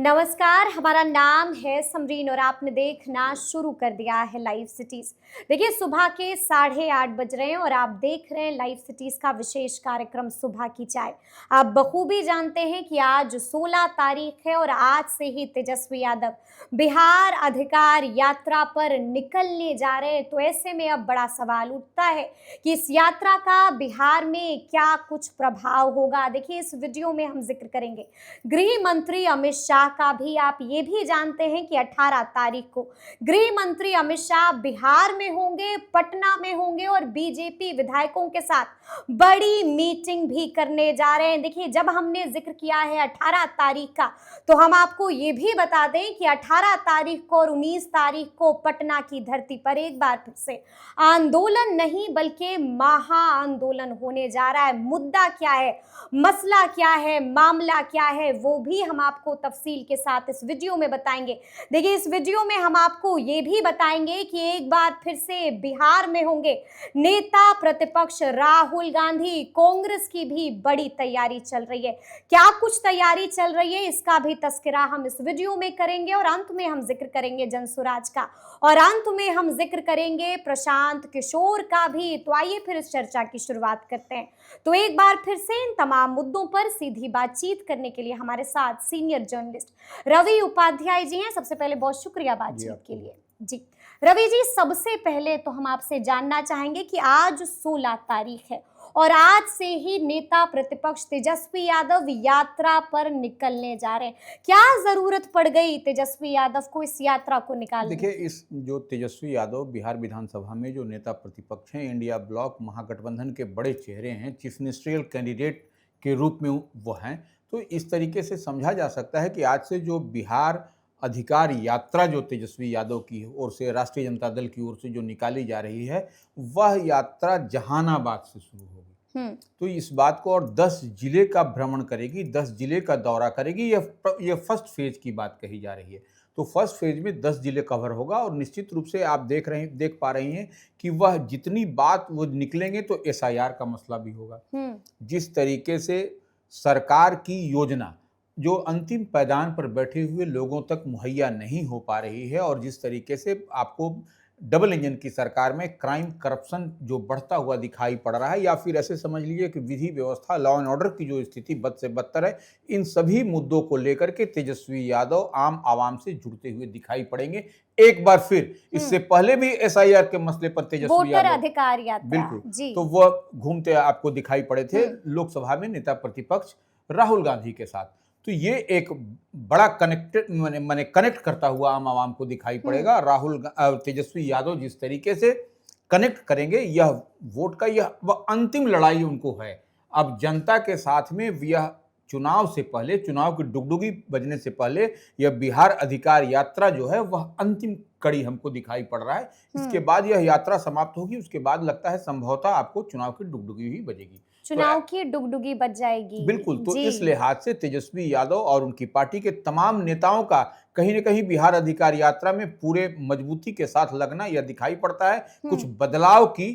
नमस्कार, हमारा नाम है समरीन और आपने देखना शुरू कर दिया है लाइव सिटीज। देखिए, सुबह के 8:30 बज रहे हैं और आप देख रहे हैं लाइव सिटीज का विशेष कार्यक्रम सुबह की चाय। आप बखूबी जानते हैं कि आज 16 तारीख है और आज से ही तेजस्वी यादव बिहार अधिकार यात्रा पर निकलने जा रहे हैं। तो ऐसे में अब बड़ा सवाल उठता है कि इस यात्रा का बिहार में क्या कुछ प्रभाव होगा। देखिए, इस वीडियो में हम जिक्र करेंगे गृह मंत्री अमित शाह का भी। आप ये भी जानते हैं कि 18 तारीख को गृह मंत्री अमित शाह बिहार में होंगे, पटना में होंगे और बीजेपी विधायकों के साथ बड़ी मीटिंग भी करने जा रहे हैं। देखिए, जब हमने जिक्र किया है 18 तारीख का, तो हम आपको ये भी बता दें कि 18 तारीख को और 19 तारीख को पटना की धरती पर एक बार फिर से आंदोलन नहीं बल्कि महा आंदोलन होने जा रहा है। मुद्दा क्या है, मसला क्या है, मामला क्या है, वो भी हम आपको तफसील के साथ इस वीडियो में बताएंगे। देखिए, इस वीडियो में हम आपको ये भी बताएंगे कि एक बार फिर से बिहार में होंगे नेता प्रतिपक्ष राहुल गांधी। कांग्रेस की भी बड़ी तैयारी चल रही है। क्या कुछ तैयारी चल रही है, इसका भी तस्करा हम इस वीडियो में करेंगे और अंत में हम जिक्र करेंगे जनसुराज का और अंत में हम जिक्र करेंगे प्रशांत किशोर का भी। तो आइए फिर इस चर्चा की शुरुआत करते हैं। तो एक बार फिर से इन तमाम मुद्दों पर सीधी बातचीत करने के लिए हमारे साथ सीनियर जर्नलिस्ट रवि उपाध्याय जी हैं। सबसे पहले बहुत शुक्रिया बातचीत के लिए जी। रवि जी, सबसे पहले तो हम आपसे जानना चाहेंगे कि आज 16 तारीख है और आज से ही नेता प्रतिपक्ष तेजस्वी यादव यात्रा पर निकलने जा रहे हैं। क्या जरूरत पड़ गई तेजस्वी यादव को इस यात्रा को निकालने? देखिए, इस जो तेजस्वी यादव बिहार विधानसभा में जो नेता प्रतिपक्ष हैं, इंडिया ब्लॉक महागठबंधन के बड़े चेहरे हैं, चीफ मिनिस्ट्रियल कैंडिडेट के रूप में वो हैं। तो इस तरीके से समझा जा सकता है कि आज से जो बिहार अधिकार यात्रा जो तेजस्वी यादव की ओर से, राष्ट्रीय जनता दल की ओर से जो निकाली जा रही है, वह यात्रा जहानाबाद से शुरू होगी। तो इस बात को और 10 जिले का भ्रमण करेगी, 10 जिले का दौरा करेगी। यह फर्स्ट फेज की बात कही जा रही है। तो फर्स्ट फेज में 10 जिले कवर होगा और निश्चित रूप से आप देख पा रही हैं कि वह जितनी बात वो निकलेंगे तो एसआईआर का मसला भी होगा। जिस तरीके से सरकार की योजना जो अंतिम पायदान पर बैठे हुए लोगों तक मुहैया नहीं हो पा रही है और जिस तरीके से आपको डबल इंजन की सरकार में क्राइम करप्शन जो बढ़ता हुआ दिखाई पड़ रहा है, या फिर ऐसे समझ लीजिए कि विधि व्यवस्था, लॉ एंड ऑर्डर की जो स्थिति बद से बदतर है, इन सभी मुद्दों को लेकर के तेजस्वी यादव आम आवाम से जुड़ते हुए दिखाई पड़ेंगे एक बार फिर। इससे पहले भी एसआईआर के मसले पर तेजस्वी यादव अधिकार यात्रा बिल्कुल, तो वह घूमते आपको दिखाई पड़े थे लोकसभा में नेता प्रतिपक्ष राहुल गांधी के साथ। तो ये एक बड़ा कनेक्ट करता हुआ आम आवाम को दिखाई पड़ेगा। तेजस्वी यादव जिस तरीके से कनेक्ट करेंगे, यह वोट का वह अंतिम लड़ाई उनको है। अब जनता के साथ में यह चुनाव से पहले, चुनाव की डुगडुगी बजने से पहले, यह बिहार अधिकार यात्रा जो है वह अंतिम कड़ी हमको दिखाई पड़ रहा है। इसके बाद यह यात्रा समाप्त होगी, उसके बाद लगता है संभवतः आपको चुनाव की डुगडुगी ही बजेगी, चुनाव की डुगडुगी बच जाएगी। बिल्कुल। तो इस लिहाज से तेजस्वी यादव और उनकी पार्टी के तमाम नेताओं का कहीं न कहीं बिहार अधिकार यात्रा में पूरे मजबूती के साथ लगना यह दिखाई पड़ता है। कुछ बदलाव की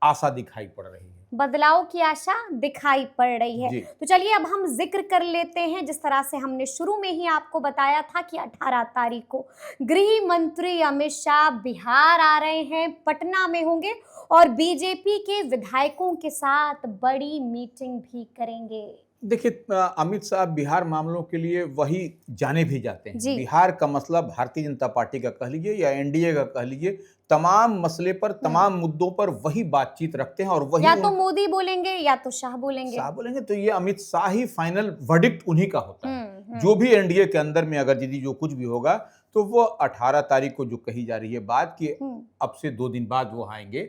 आशा दिखाई पड़ रही है। बदलाव की आशा दिखाई पड़ रही है। तो चलिए अब हम जिक्र कर लेते हैं, जिस तरह से हमने शुरू में ही आपको बताया था कि 18 तारीख को गृह मंत्री अमित शाह बिहार आ रहे हैं, पटना में होंगे और बीजेपी के विधायकों के साथ बड़ी मीटिंग भी करेंगे। देखिए, अमित शाह बिहार मामलों के लिए वही जाने भी जाते हैं। बिहार का मसला भारतीय जनता पार्टी का कह लीजिए या एनडीए का कह लीजिए, तमाम मसले पर, तमाम मुद्दों पर वही बातचीत रखते हैं और वही या तो मोदी बोलेंगे या तो शाह बोलेंगे। तो ये अमित शाह ही फाइनल वर्डिक्ट उन्हीं का होता है। जो भी एनडीए के अंदर में अगर दीदी जो कुछ भी होगा, तो वो 18 तारीख को जो कही जा रही है बात की, अब से 2 दिन बाद वो आएंगे।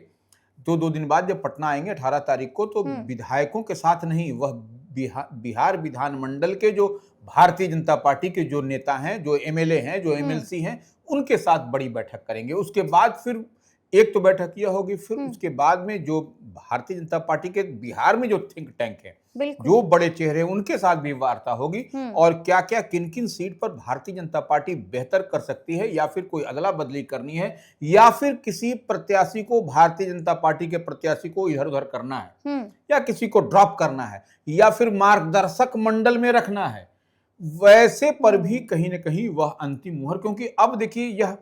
तो 2 दिन बाद जब पटना आएंगे 18 तारीख को, तो विधायकों के साथ नहीं, वह बिहार विधानमंडल के जो भारतीय जनता पार्टी के जो नेता हैं, जो एमएलए हैं, जो एमएलसी हैं, उनके साथ बड़ी बैठक करेंगे। उसके बाद फिर एक तो बैठक यह होगी, फिर उसके बाद में जो भारतीय जनता पार्टी के बिहार में जो थिंक टैंक है, जो बड़े चेहरे हैं, उनके साथ भी वार्ता होगी और क्या क्या किन किन सीट पर भारतीय जनता पार्टी बेहतर कर सकती है, या फिर कोई अदला बदली करनी है, या फिर किसी प्रत्याशी को, भारतीय जनता पार्टी के प्रत्याशी को इधर उधर करना है, या किसी को ड्रॉप करना है, या फिर मार्गदर्शक मंडल में रखना है। वैसे पर भी कहीं ना कहीं वह अंतिम मुहर, क्योंकि अब देखिए यह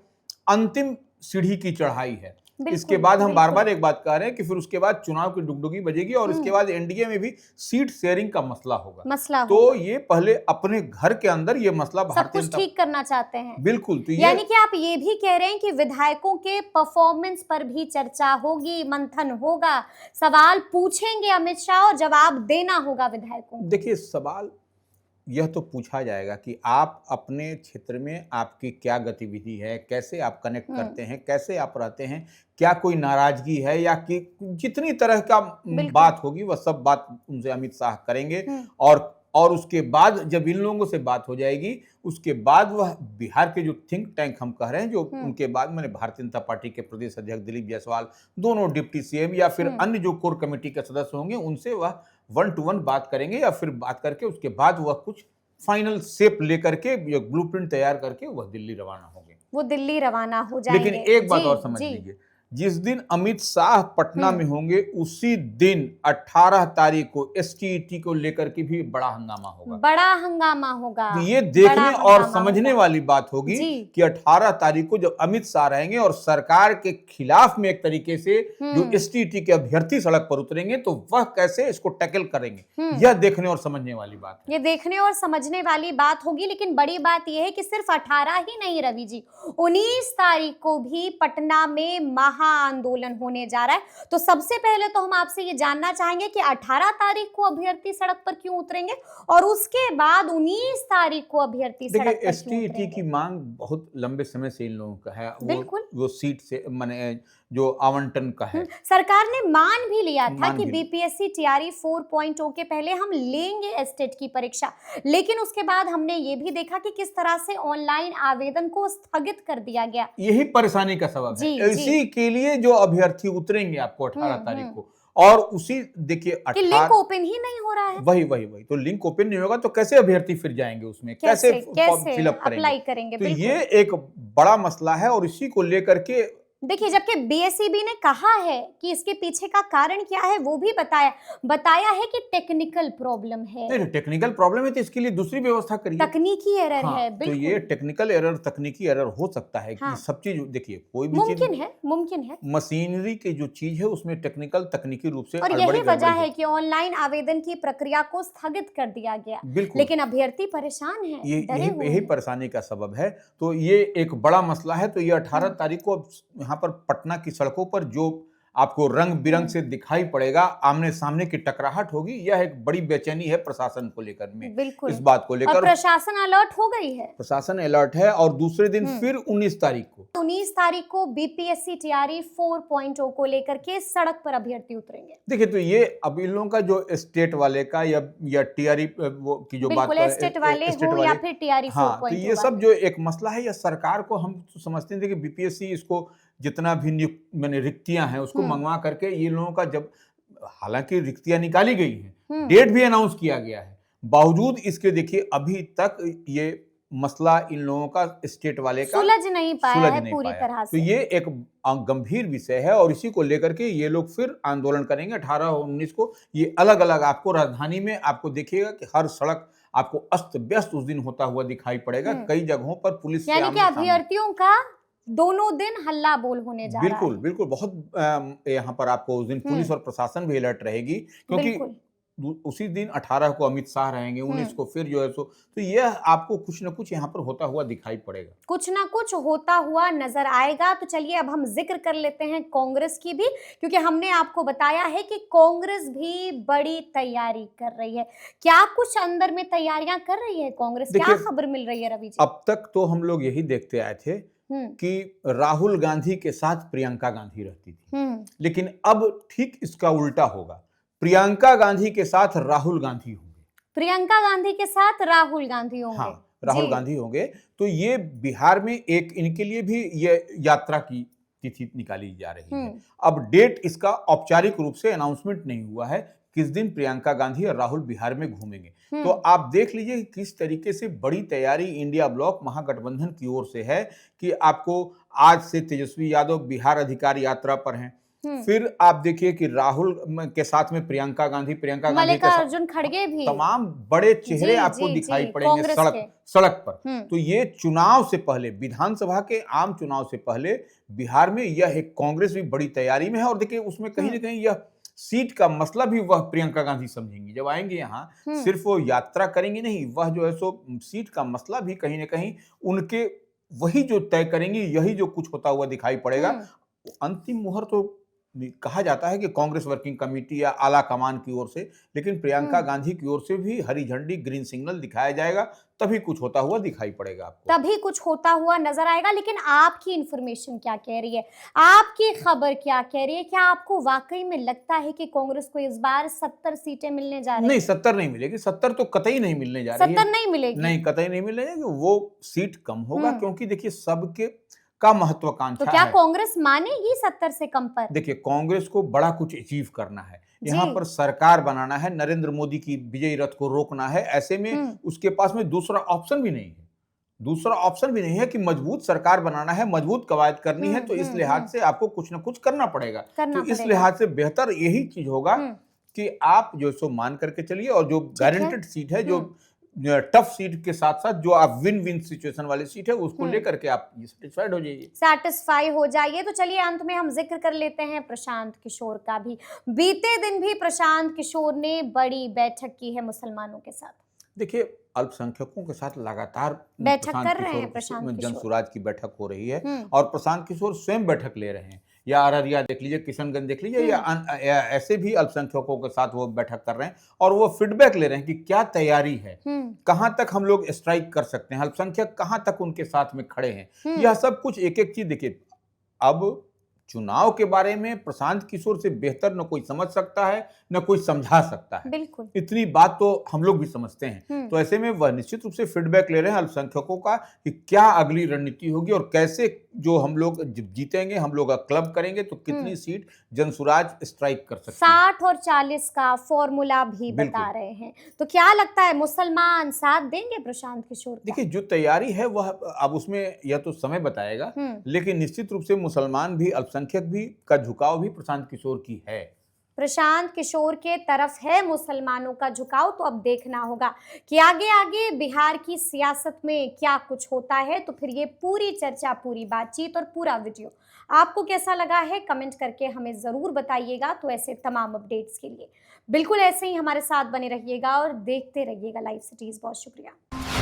अंतिम सीढ़ी की चढ़ाई है। इसके बिल्कुल, बाद हम बार बिल्कुल। बार एक बात कह रहे हैं कि फिर उसके बाद चुनाव की डुगडुगी बजेगी और इसके बाद एनडीए में भी सीट शेयरिंग का मसला होगा। मसला तो होगा। ये पहले अपने घर के अंदर ये मसला सब भारतीय कुछ जनता, ठीक करना चाहते हैं। बिल्कुल, तो ये यानी कि आप ये भी कह रहे हैं कि विधायकों के परफॉर्मेंस पर भी चर्चा होगी, मंथन होगा, सवाल पूछेंगे अमित शाह और जवाब देना होगा विधायकों को। देखिए सवाल यह तो पूछा जाएगा कि आप अपने क्षेत्र में आपकी क्या गतिविधि है, कैसे आप कनेक्ट करते हैं, कैसे आप रहते हैं, क्या कोई नाराजगी है या कि जितनी तरह का बिल्कुल। बात होगी वह सब बात उनसे अमित शाह करेंगे। हम्म। और उसके बाद जब इन लोगों से बात हो जाएगी, उसके बाद वह बिहार के जो थिंक टैंक हम कह रहे हैं, जो उनके बाद मैंने भारतीय जनता पार्टी के प्रदेश अध्यक्ष दिलीप जायसवाल, दोनों डिप्टी सीएम या फिर अन्य जो कोर कमेटी के सदस्य होंगे, उनसे वह 1 to 1 बात करेंगे या फिर बात करके उसके बाद वह कुछ फाइनल शेप लेकर के ब्लूप्रिंट तैयार करके वह दिल्ली रवाना होंगे। वो दिल्ली रवाना हो जाएंगे। लेकिन एक बात जी, और समझ जी। लीजिए, जिस दिन अमित शाह पटना में होंगे उसी दिन 18 तारीख को एसटीईटी को लेकर के भी बड़ा हंगामा होगा। बड़ा हंगामा होगा। तो ये बड़ा देखने और हंगामा समझने होगा। वाली बात होगी जी। कि 18 तारीख को जब अमित शाह रहेंगे और सरकार के खिलाफ में एक तरीके से जो एसटीईटी के अभ्यर्थी सड़क पर उतरेंगे, तो वह कैसे इसको टैकल करेंगे, यह देखने और समझने वाली बात है। ये देखने और समझने वाली बात होगी। लेकिन बड़ी बात यह है कि सिर्फ 18 ही नहीं रवि जी, 19 तारीख को भी पटना में महा आंदोलन होने जा रहा है। तो सबसे पहले तो हम आपसे ये जानना चाहेंगे कि 18 तारीख को अभ्यर्थी सड़क पर क्यों उतरेंगे और उसके बाद 19 तारीख को अभ्यर्थी सड़क पर क्यों एसटीईटी की उतरेंगे? मांग बहुत लंबे समय से इन लोगों का है। बिल्कुल। वो सीट से माने जो आवंटन का है। सरकार ने मान भी लिया था मान कि भी बीपीएससी टीआरई 4.0 के पहले हम लेंगे एस्टेट की परीक्षा, लेकिन उसके बाद हमने ये भी देखा कि किस तरह से ऑनलाइन आवेदन को स्थगित कर दिया गया। यही परेशानी का सबब जी, है। जी। इसी के लिए जो अभ्यर्थी उतरेंगे आपको 18 तारीख को, और उसी देखिए कि लिंक 18 ओपन ही नहीं हो रहा है। वही तो लिंक ओपन नहीं होगा तो कैसे अभ्यर्थी फिर जाएंगे उसमें, कैसे फॉर्म फिलअप अप्लाई करेंगे। करेंगे? तो बिल्कुल। ये एक बड़ा मसला है और इसी को लेकर के देखिए, जबकि बीएसईबी ने कहा है कि इसके पीछे का कारण क्या है वो भी बताया है कि टेक्निकल प्रॉब्लम है। नहीं, टेक्निकल प्रॉब्लम है तो इसके लिए दूसरी व्यवस्था करिए। तकनीकी एरर है। तो बिल्कुल। ये टेक्निकल एरर, तकनीकी एरर हो सकता है कि सब चीज देखिए, कोई भी चीज मुमकिन है। मशीनरी की जो चीज है उसमें टेक्निकल तकनीकी रूप से और यही वजह है कि ऑनलाइन आवेदन की प्रक्रिया को स्थगित कर दिया गया। बिल्कुल। लेकिन अभ्यर्थी परेशान हैं, डरे हुए यही हैं। परेशानी का सबब है। तो ये एक बड़ा मसला है। तो ये 18 तारीख को यहाँ पर पटना की सड़कों पर जो आपको रंग बिरंग से दिखाई पड़ेगा, आमने सामने की टकराहट होगी, यह एक बड़ी बेचैनी है प्रशासन को लेकर में। बिल्कुल। इस बात को लेकर प्रशासन अलर्ट हो गई है। प्रशासन अलर्ट है। और दूसरे दिन फिर 19 तारीख को बीपीएससी टीआरई 4.0 को लेकर के सड़क पर अभ्यर्थी उतरेंगे। देखिए, तो ये अब इन लोगों का जो स्टेट वाले का या टीआरई वो की जो बात बिल्कुल, स्टेट वाले हो या फिर टीआरई 4.0, तो ये सब जो एक मसला है, या सरकार को हम समझते हैं कि बीपीएससी इसको जितना भी मैंने रिक्तियां हैं उसको मंगवा करके ये लोगों का, जब हालांकि रिक्तियां निकाली गई हैं, डेट भी अनाउंस किया गया है, बावजूद इसके देखिए अभी तक ये मसला इन लोगों का स्टेट वाले का सुलझ नहीं पाया है पूरी तरह से। तो ये एक गंभीर विषय है और इसी को लेकर के ये लोग फिर आंदोलन करेंगे 18 और 19 को। ये अलग अलग आपको राजधानी में आपको देखिएगा कि हर सड़क आपको अस्त व्यस्त उस दिन होता हुआ दिखाई पड़ेगा। कई जगहों पर पुलिस, यानी कि अभ्यर्थियों का दोनों दिन हल्ला बोल होने जा रहा है। बिल्कुल बहुत यहाँ पर आपको उस दिन पुलिस और प्रशासन भी अलर्ट रहेगी, क्योंकि उसी दिन 18 को अमित शाह रहेंगे, 19 को फिर जो है तो यह आपको कुछ न कुछ यहाँ पर होता हुआ दिखाई पड़ेगा, कुछ ना कुछ होता हुआ नजर आएगा। तो चलिए अब हम जिक्र कर लेते हैं कांग्रेस की भी, क्योंकि हमने आपको बताया है कि कांग्रेस भी बड़ी तैयारी कर रही है। क्या कुछ अंदर में तैयारियां कर रही है कांग्रेस? क्या खबर मिल रही है रवि जी? अब तक तो हम लोग यही देखते आए थे कि राहुल गांधी के साथ प्रियंका गांधी रहती थी, लेकिन अब ठीक इसका उल्टा होगा। प्रियंका गांधी के साथ राहुल गांधी होंगे। प्रियंका गांधी के साथ राहुल गांधी होंगे। हाँ, राहुल गांधी होंगे। तो ये बिहार में एक इनके लिए भी ये यात्रा की तिथि निकाली जा रही है। अब डेट इसका औपचारिक रूप से अनाउंसमेंट नहीं हुआ है किस दिन प्रियंका गांधी और राहुल बिहार में घूमेंगे। तो आप देख लीजिए कि किस तरीके से बड़ी तैयारी इंडिया ब्लॉक महागठबंधन की ओर से है कि आपको आज से तेजस्वी यादव बिहार अधिकार यात्रा पर हैं, फिर आप देखिए कि राहुल के साथ में प्रियंका गांधी के साथ मल्लिकार्जुन खड़गे भी, तमाम बड़े चेहरे जी आपको जी दिखाई जी, पड़ेंगे कांग्रेस के। सड़क पर। तो ये चुनाव से पहले, विधानसभा के आम चुनाव से पहले बिहार में यह एक कांग्रेस भी बड़ी तैयारी में है। और देखिए उसमें कहीं ना कहीं यह सीट का मसला भी वह प्रियंका गांधी समझेंगी। जब आएंगे यहाँ सिर्फ वो यात्रा करेंगे नहीं, वह जो है सो सीट का मसला भी कहीं ना कहीं उनके वही जो तय करेंगी, यही जो कुछ होता हुआ दिखाई पड़ेगा। अंतिम मुहर तो कहा जाता है कि कांग्रेस वर्किंग कमेटी या आला कमान की ओर से, लेकिन प्रियंका गांधी की ओर से भी हरी झंडी, ग्रीन सिग्नल दिखाया जाएगा, तभी कुछ होता हुआ दिखाई पड़ेगा आपको, तभी कुछ होता हुआ नजर आएगा। लेकिन आपकी इंफॉर्मेशन क्या कह रही है, आपकी खबर क्या कह रही है? क्या आपको वाकई में लगता है कि कांग्रेस को इस बार 70 सीटें मिलने जा रही नहीं, है? 70 नहीं मिलेगी, 70 तो कतई नहीं मिलने जा रही है। 70 नहीं मिलेगी? नहीं, कतई नहीं मिलेगी, वो सीट कम होगा, क्योंकि देखिए सबके का तो महत्वाकांक्षा क्या है। कांग्रेस मानेगी 70 से कम पर? देखिए कांग्रेस को बड़ा कुछ अचीव करना है, यहाँ पर सरकार बनाना है, नरेंद्र मोदी की विजयी रथ को रोकना है। ऐसे में उसके पास में दूसरा ऑप्शन भी नहीं है, दूसरा ऑप्शन भी नहीं है कि मजबूत सरकार बनाना है, मजबूत कवायद करनी है। तो इस लिहाज से आपको कुछ ना कुछ करना पड़ेगा। तो इस लिहाज से बेहतर यही चीज होगा कि आप जो सो मान करके चलिए, और जो गारंटेड सीट है, जो टफ सीट के साथ साथ जो आप विन विन सिचुएशन वाली सीट है, उसको लेकर के आप सेटिस्फाइड हो जाइए, सेटिस्फाई हो जाइए। तो चलिए अंत में हम जिक्र कर लेते हैं प्रशांत किशोर का भी। बीते दिन भी प्रशांत किशोर ने बड़ी बैठक की है मुसलमानों के साथ। देखिए अल्पसंख्यकों के साथ लगातार बैठक कर रहे हैं प्रशांत किशोर, जनसुराज की बैठक हो रही है, और प्रशांत किशोर स्वयं बैठक ले रहे हैं। या अररिया देख लीजिए, किशनगंज देख लीजिए, या ऐसे भी अल्पसंख्यकों के साथ वो बैठक कर रहे हैं, और वो फीडबैक ले रहे हैं कि क्या तैयारी है, कहां तक हम लोग स्ट्राइक कर सकते हैं, अल्पसंख्यक कहां तक उनके साथ में खड़े हैं। यह सब कुछ एक एक चीज देखिए। अब चुनाव के बारे में प्रशांत किशोर से बेहतर न कोई समझ सकता है, न कोई समझा सकता है। बिल्कुल, इतनी बात तो हम लोग भी समझते हैं। तो ऐसे में वह निश्चित रूप से फीडबैक ले रहे हैं अल्पसंख्यकों का कि क्या अगली रणनीति होगी, और कैसे जो हम लोग जीतेंगे, हम लोग क्लब करेंगे, तो कितनी सीट जनसुराज स्ट्राइक कर सकते हैं। 60 और 40 का फॉर्मूला भी बता रहे हैं। तो क्या लगता है मुसलमान साथ देंगे प्रशांत किशोर का? देखिए जो तैयारी है वह अब उसमें यह तो समय बताएगा, लेकिन निश्चित रूप से मुसलमान भी, अल्पसंख्यक भी का झुकाव भी प्रशांत किशोर की है। प्रशांत किशोर के तरफ है मुसलमानों का झुकाव। तो अब देखना होगा कि आगे आगे बिहार की सियासत में क्या कुछ होता है। तो फिर ये पूरी चर्चा, पूरी बातचीत और पूरा वीडियो आपको कैसा लगा है, कमेंट करके हमें ज़रूर बताइएगा। तो ऐसे तमाम अपडेट्स के लिए बिल्कुल ऐसे ही हमारे साथ बने रहिएगा और देखते रहिएगा लाइव सिटीज़। बहुत शुक्रिया।